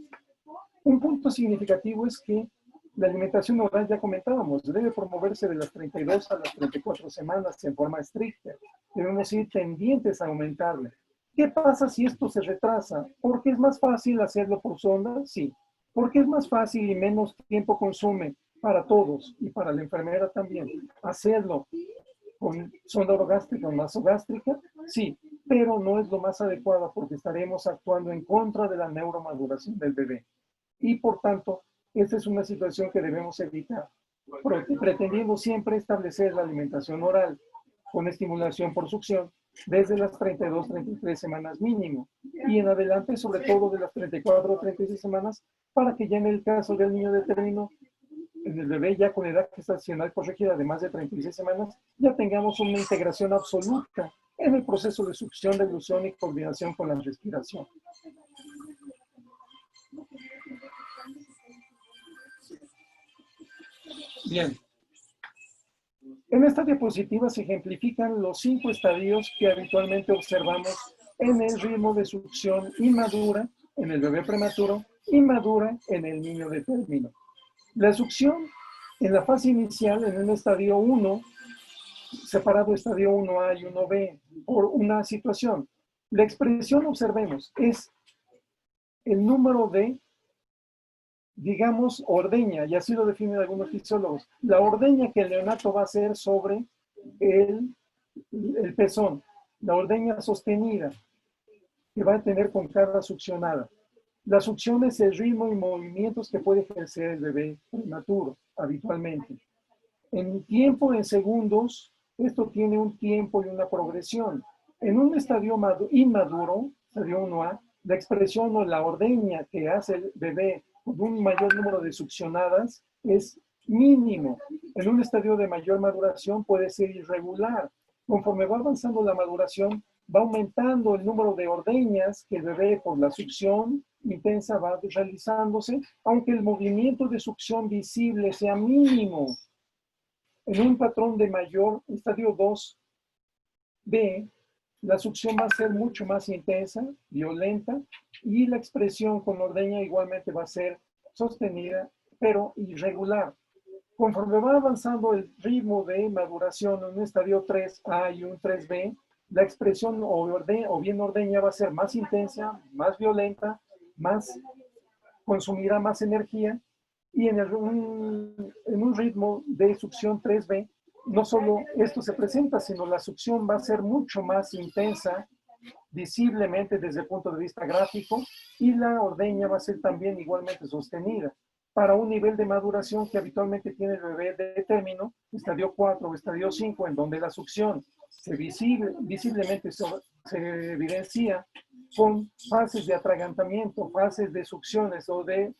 Un punto significativo es que la alimentación oral, ya comentábamos, debe promoverse de las 32 a las 34 semanas en forma estricta. Debemos ir tendientes a aumentarla. ¿Qué pasa si esto se retrasa? ¿Porque es más fácil hacerlo por sonda? Sí. ¿Porque es más fácil y menos tiempo consume para todos y para la enfermera también hacerlo con sonda orogástrica o nasogástrica? Sí, pero no es lo más adecuado porque estaremos actuando en contra de la neuromaduración del bebé. Y por tanto, esta es una situación que debemos evitar, pretendiendo siempre establecer la alimentación oral con estimulación por succión desde las 32-33 semanas mínimo y en adelante, sobre todo de las 34 o 36 semanas, para que ya en el caso del niño de término en el bebé ya con edad gestacional corregida de más de 36 semanas, ya tengamos una integración absoluta en el proceso de succión, deglución y coordinación con la respiración. Bien. En esta diapositiva se ejemplifican los 5 estadios que habitualmente observamos en el ritmo de succión inmadura en el bebé prematuro, inmadura en el niño de término. La succión en la fase inicial, en un estadio 1, separado estadio 1A y 1B, por una situación. La expresión, observemos, es el número de, digamos, ordeña, y así lo definen algunos fisiólogos, la ordeña que el neonato va a hacer sobre el pezón, la ordeña sostenida que va a tener con cada succionada. La succión es el ritmo y movimientos que puede ejercer el bebé prematuro habitualmente. En tiempo, en segundos, esto tiene un tiempo y una progresión. En un estadio inmaduro, estadio 1A, la expresión o la ordeña que hace el bebé con un mayor número de succionadas es mínimo. En un estadio de mayor maduración puede ser irregular. Conforme va avanzando la maduración, va aumentando el número de ordeñas que el bebé por la succión intensa va realizándose, aunque el movimiento de succión visible sea mínimo. En un patrón de mayor, estadio 2B, la succión va a ser mucho más intensa, violenta, y la expresión con ordeña igualmente va a ser sostenida, pero irregular. Conforme va avanzando el ritmo de maduración en un estadio 3A y un 3B, la expresión o bien ordeña va a ser más intensa, más violenta, consumirá más energía, y en un ritmo de succión 3B, no solo esto se presenta, sino la succión va a ser mucho más intensa, visiblemente desde el punto de vista gráfico, y la ordeña va a ser también igualmente sostenida, para un nivel de maduración que habitualmente tiene el bebé de término, estadio 4 o estadio 5, en donde la succión visiblemente se evidencia con fases de atragantamiento, fases de succiones o de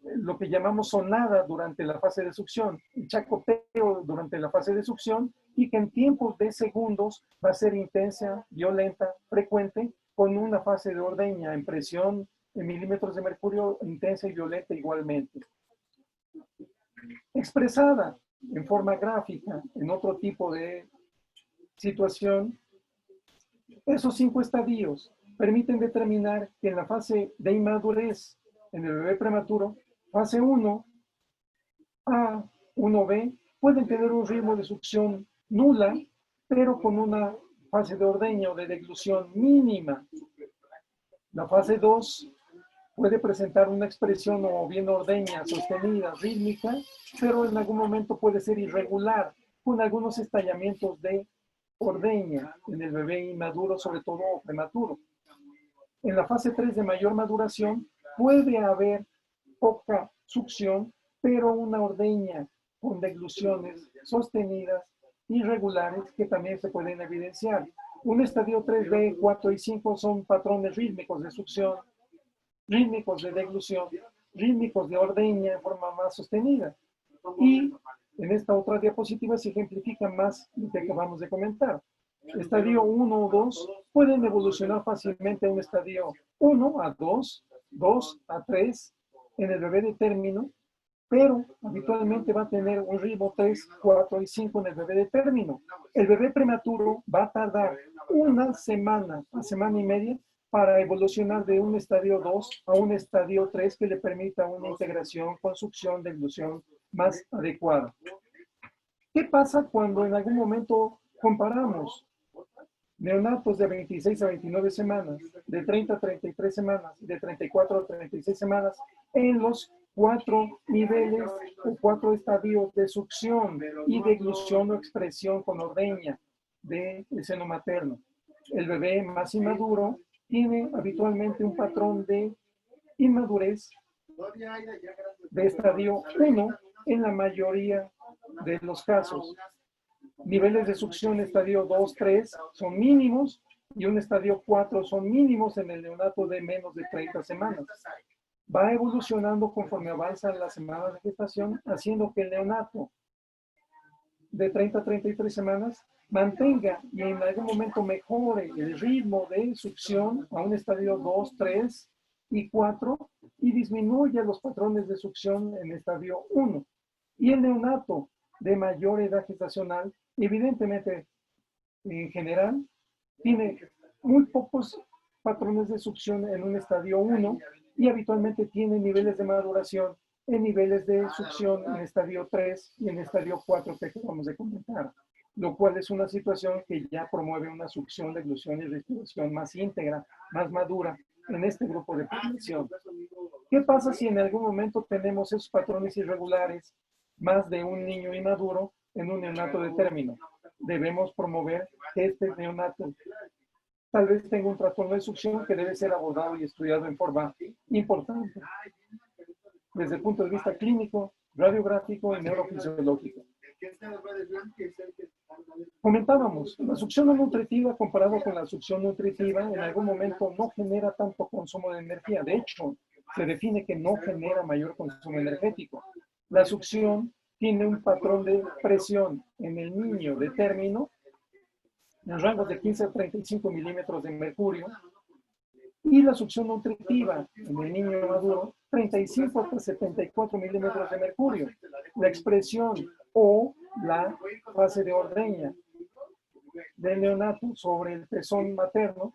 lo que llamamos sonada durante la fase de succión, chacoteo durante la fase de succión, y que en tiempos de segundos va a ser intensa, violenta, frecuente, con una fase de ordeña en presión en milímetros de mercurio intensa y violenta igualmente. Expresada en forma gráfica en otro tipo de situación, esos 5 estadios permiten determinar que en la fase de inmadurez en el bebé prematuro, fase 1A, 1B, pueden tener un ritmo de succión nula, pero con una fase de ordeña o de deglución mínima. La fase 2 puede presentar una expresión o bien ordeña, sostenida, rítmica, pero en algún momento puede ser irregular, con algunos estallamientos de ordeña en el bebé inmaduro, sobre todo prematuro. En la fase 3 de mayor maduración puede haber poca succión, pero una ordeña con degluciones sostenidas, irregulares, que también se pueden evidenciar. Un estadio 3B, 4 y 5 son patrones rítmicos de succión, rítmicos de deglución, rítmicos de ordeña en forma más sostenida. Y en esta otra diapositiva se ejemplifica más lo que acabamos de comentar. Estadio 1 o 2 pueden evolucionar fácilmente a un estadio 1 a 2, 2 a 3 en el bebé de término, pero habitualmente va a tener un ritmo 3, 4 y 5 en el bebé de término. El bebé prematuro va a tardar una semana a semana y media para evolucionar de un estadio 2 a un estadio 3 que le permita una integración con succión, deglución más adecuada. ¿Qué pasa cuando en algún momento comparamos neonatos de 26 a 29 semanas, de 30 a 33 semanas, de 34 a 36 semanas, en los 4 niveles o 4 estadios de succión y deglución o expresión con ordeña del seno materno? El bebé más inmaduro tiene habitualmente un patrón de inmadurez de estadio 1 en la mayoría de los casos. Niveles de succión estadio 2, 3 son mínimos y un estadio 4 son mínimos en el neonato de menos de 30 semanas. va evolucionando conforme avanzan las semanas de gestación, haciendo que el neonato de 30 a 33 semanas mantenga y en algún momento mejore el ritmo de succión a un estadio 2, 3 y 4 y disminuya los patrones de succión en estadio 1. Y el neonato de mayor edad gestacional, evidentemente, en general, tiene muy pocos patrones de succión en un estadio 1 y habitualmente tiene niveles de maduración en niveles de succión en estadio 3 y en estadio 4 que acabamos de comentar, lo cual es una situación que ya promueve una succión, deglución y respiración más íntegra, más madura en este grupo de población. ¿Qué pasa si en algún momento tenemos esos patrones irregulares, más de un niño inmaduro en un neonato de término? Debemos promover que este neonato tal vez tenga un trastorno de succión que debe ser abordado y estudiado en forma importante, desde el punto de vista clínico, radiográfico y neurofisiológico. Comentábamos, la succión no nutritiva comparado con la succión nutritiva en algún momento no genera tanto consumo de energía. De hecho, se define que no genera mayor consumo energético. La succión tiene un patrón de presión en el niño de término en rangos de 15 a 35 milímetros de mercurio, y la succión nutritiva en el niño maduro, 35 hasta 74 milímetros de mercurio. La expresión o la fase de ordeña del neonato sobre el pezón materno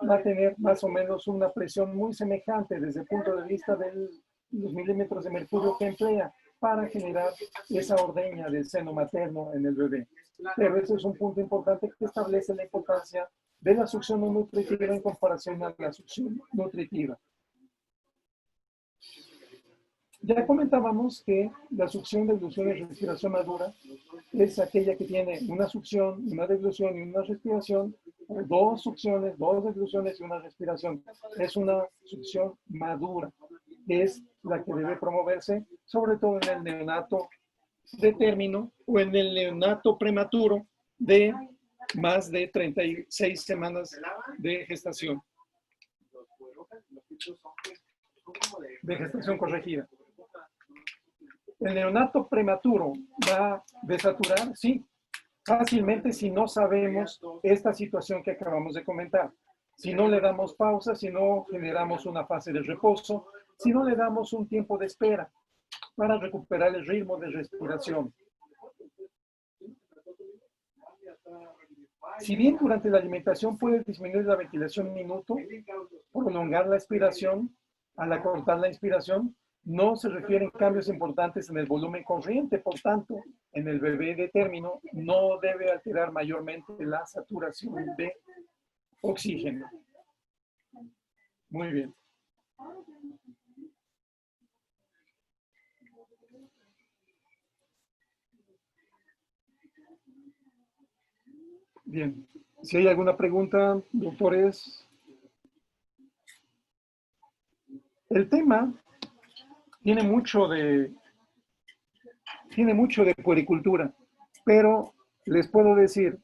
va a tener más o menos una presión muy semejante desde el punto de vista de los milímetros de mercurio que emplea para generar esa ordeña del seno materno en el bebé. Pero ese es un punto importante que establece la importancia de la succión no nutritiva en comparación a la succión nutritiva. Ya comentábamos que la succión, deglución y respiración madura es aquella que tiene una succión, una deglución y una respiración, o dos succiones, dos degluciones y una respiración. Es una succión madura, que es la que debe promoverse, sobre todo en el neonato de término o en el neonato prematuro de más de 36 semanas de gestación. De gestación corregida. ¿El neonato prematuro va a desaturar? Sí, fácilmente si no sabemos esta situación que acabamos de comentar. Si no le damos pausa, si no generamos una fase de reposo, si no le damos un tiempo de espera para recuperar el ritmo de respiración. Si bien durante la alimentación puede disminuir la ventilación un minuto, prolongar la expiración, al acortar la inspiración, no se refieren cambios importantes en el volumen corriente, por tanto, en el bebé de término no debe alterar mayormente la saturación de oxígeno. Muy bien. Bien, si hay alguna pregunta, doctores. El tema tiene mucho de puericultura, pero les puedo decir,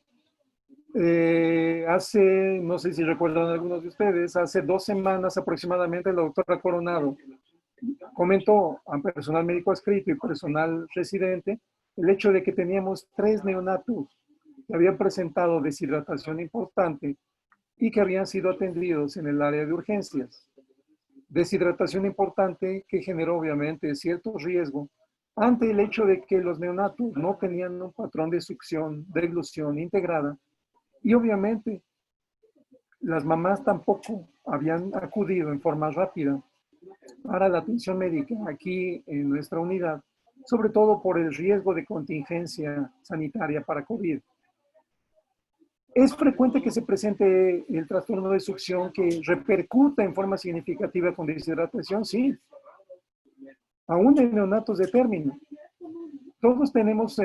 hace, no sé si recuerdan algunos de ustedes, hace 2 semanas aproximadamente la doctora Coronado comentó a personal médico adscrito y personal residente el hecho de que teníamos 3 neonatos que habían presentado deshidratación importante y que habían sido atendidos en el área de urgencias. Deshidratación importante que generó obviamente cierto riesgo ante el hecho de que los neonatos no tenían un patrón de succión, deglución integrada, y obviamente las mamás tampoco habían acudido en forma rápida para la atención médica aquí en nuestra unidad, sobre todo por el riesgo de contingencia sanitaria para COVID. ¿Es frecuente que se presente el trastorno de succión que repercuta en forma significativa con deshidratación? Sí, aún en neonatos de término. Todos tenemos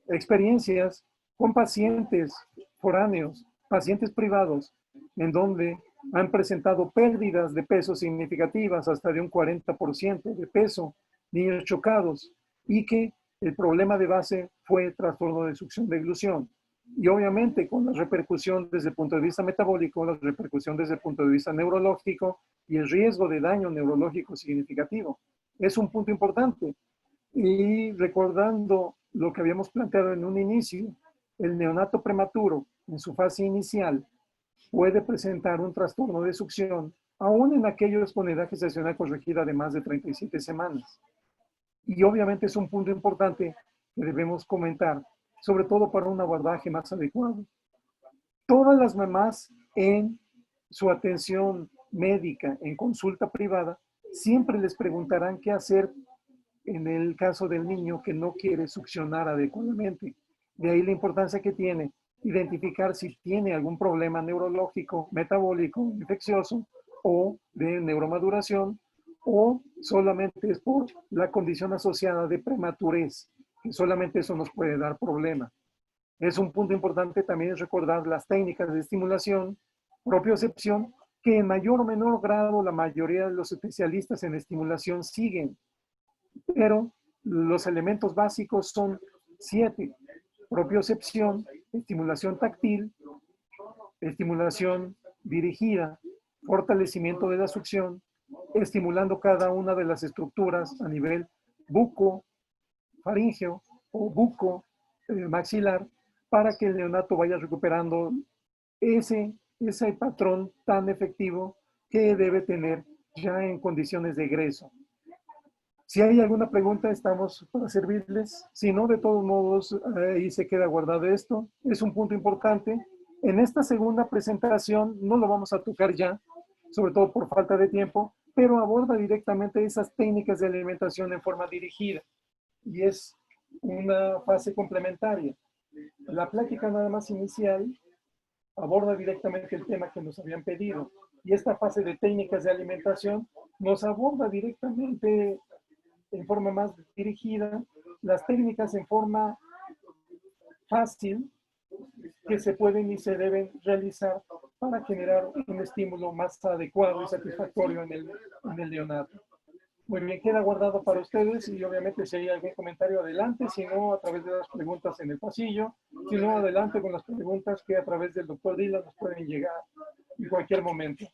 experiencias con pacientes foráneos, pacientes privados, en donde han presentado pérdidas de peso significativas, hasta de un 40% de peso, niños chocados, y que el problema de base fue trastorno de succión deglución. Y obviamente con la repercusión desde el punto de vista metabólico, la repercusión desde el punto de vista neurológico y el riesgo de daño neurológico significativo. Es un punto importante. Y recordando lo que habíamos planteado en un inicio, el neonato prematuro en su fase inicial puede presentar un trastorno de succión aún en aquellos con edad gestacional corregida de más de 37 semanas. Y obviamente es un punto importante que debemos comentar, sobre todo para un abordaje más adecuado. Todas las mamás en su atención médica, en consulta privada, siempre les preguntarán qué hacer en el caso del niño que no quiere succionar adecuadamente. De ahí la importancia que tiene identificar si tiene algún problema neurológico, metabólico, infeccioso o de neuromaduración, o solamente es por la condición asociada de prematurez, que solamente eso nos puede dar problema. Es un punto importante también recordar las técnicas de estimulación, propiocepción, que en mayor o menor grado la mayoría de los especialistas en estimulación siguen, pero los elementos básicos son 7: propiocepción, estimulación táctil, estimulación dirigida, fortalecimiento de la succión, estimulando cada una de las estructuras a nivel buco, faríngeo o buco maxilar, para que el neonato vaya recuperando ese patrón tan efectivo que debe tener ya en condiciones de egreso. Si hay alguna pregunta, estamos para servirles. Si no, de todos modos, ahí se queda guardado esto. Es un punto importante. En esta segunda presentación no lo vamos a tocar ya, sobre todo por falta de tiempo, pero aborda directamente esas técnicas de alimentación en forma dirigida. Y es una fase complementaria. La plática nada más inicial aborda directamente el tema que nos habían pedido. Y esta fase de técnicas de alimentación nos aborda directamente en forma más dirigida, las técnicas en forma fácil que se pueden y se deben realizar para generar un estímulo más adecuado y satisfactorio en el neonato. Muy bien, queda guardado para ustedes y obviamente si hay algún comentario adelante, si no a través de las preguntas en el pasillo, si no adelante con las preguntas que a través del doctor Dylan nos pueden llegar en cualquier momento.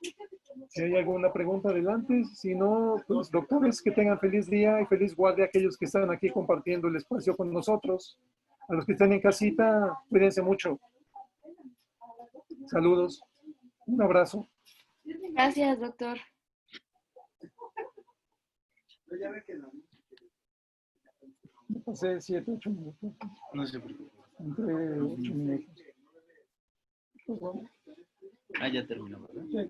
Si hay alguna pregunta, adelante. Si no, pues doctores, que tengan feliz día y feliz guardia a aquellos que están aquí compartiendo el espacio con nosotros. A los que están en casita, cuídense mucho. Saludos. Un abrazo. Gracias, doctor. Me pasé 7, 8 minutos. No se preocupe. Entre 8 minutos. Pues bueno. Ah, ya terminó, ¿verdad? Sí.